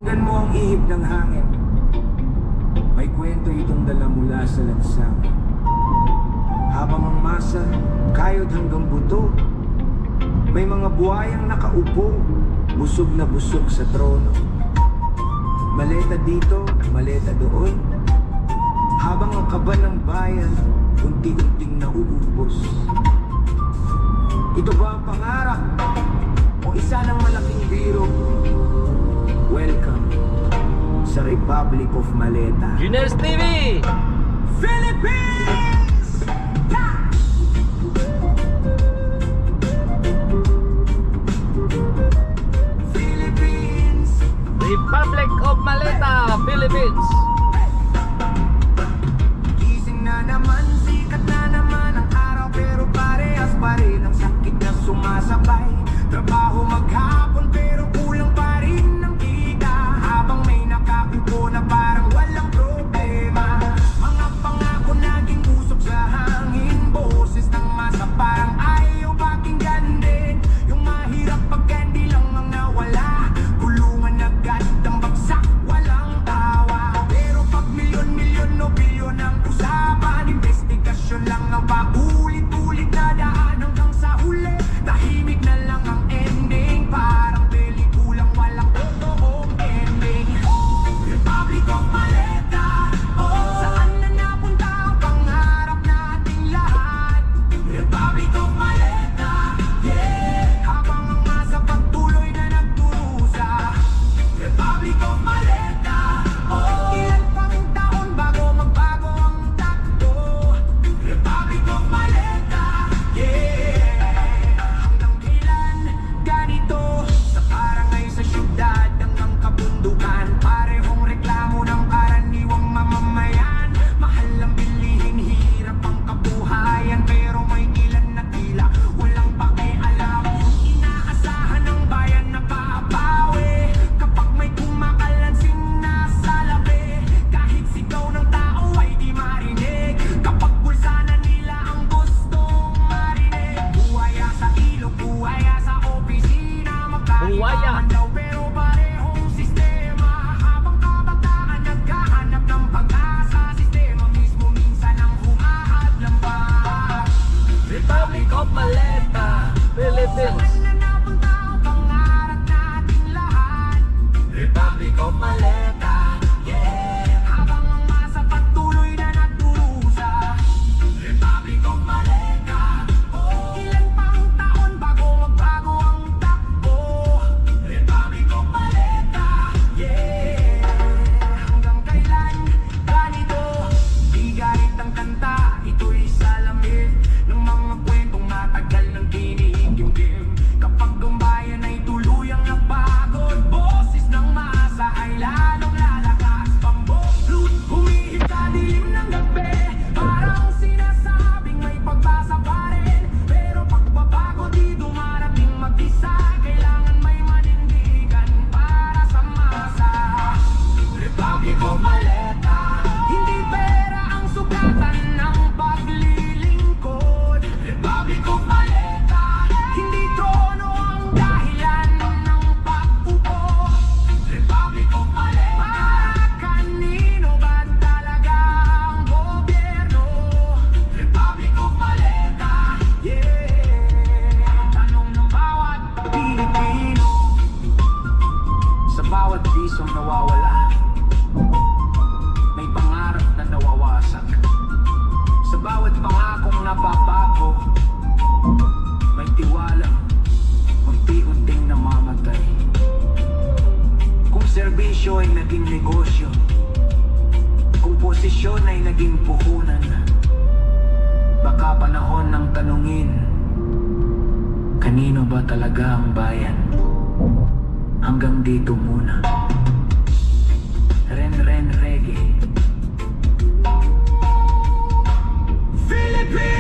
Tignan mo ang ihip ng hangin. May kwento itong dala mula sa lansangan. Habang ang masa, kayod hanggang buto, may mga buhayang nakaupo, busog na busog sa trono. Maleta dito, maleta doon, habang ang kaba ng bayan, unti-unting nauubos. Ito ba ang pangarap? O isa ng malaking biro? Welcome sa Republic of Maleta. Juners TV! Philippines! Yeah! Philippines! Republic of Maleta, Philippines! Gising na naman, sikat na naman ang araw, pero parehas pa rin ang sakit na sumasabay. Trabaho maghapon pero kulang pa rin ang kita, habang may nakaupo na parang walang problema. Mga pangako naging usok sa hangin, boses ng masa parang ayaw pakinggan din. Yung mahirap pag hindi lang ang nawala, kulungan agad ang bagsak, walang tawa. Pero pag milyon-milyon o bilyon ang usapan, investigasyon lang ang paulit-ulit na daan hanggang sa huli. Tahimik na lang ang ending, parang pelikulang walang totoong ending. Republic of Maleta, oh, saan na napunta ang pangarap nating lahat? Republic of Maleta, yeah, habang ang masa pagtuloy na nagturusa. Republic of Maleta, oh, ilan pang taon bago magbago ang takbo? Republic of Maleta, yeah, hanggang kailan ganito? Sa barangay, sa syudad, hanggang kabundukan, parehong reklamo ng karaniwang mamamayan. Mahal ang bilihin, hirap ang kabuhayan, pero may ilan na tila walang pakialam. Inaasahan ng bayan na papawi kapag may kumakalansing na salabi. Kahit sigaw ng tao ay di marinig, kapag bulsa na nila ang gustong marinig. Buhaya sa ilog, buhaya sa opisina, magkaiba Buhaya. man daw pero parehong sistema. Habang kabataan naghahanap ng pag-asa, sistema mismo minsan ang humahadlang pa. Republic of Maleta, Philippines! Saan na napunta ang pangarap nating lahat? Republic of Maleta, yeah, habang ang masa patuloy na nagdurusa. Republic of Maleta, oh, ilan pang taon bago magbago ang takbo? Republic of Maleta, yeah, hanggang kailan ganito? Di galit ang kanta, ito'y salamin ng mga kwentong matagal ng dinihigimgim. Kapag ang bayan ay tuluyang napagod, boses ng masa ay lalong lalakas. Pamboklud, humihip sa dilim ng gabi, parang sinasabing may pag-asa pa rin. Pero pagbabago di dumarating mag-isa, kailangan may manindigan para sa masa. Republic of Maleta, hindi pera ang sugatan ng paglilingkod. Republic of Maleta, hindi trono ang dahilan ng pag-upo. Republic of Maleta, para kanino ba talaga ang gobyerno? Republic of Maleta, yeah, tanong ng bawat Pilipino, sa bawat pisong nawawala, may pangarap na nawawasak. Sa bawat pangakong nababago, may tiwalang unti-unting namamatay. Kung serbisyo ay naging negosyo, kung posisyon ay naging puhunan, baka panahon ng tanungin, kanino ba talaga ang bayan? Hanggang dito muna. Ren Reggae. Philippines!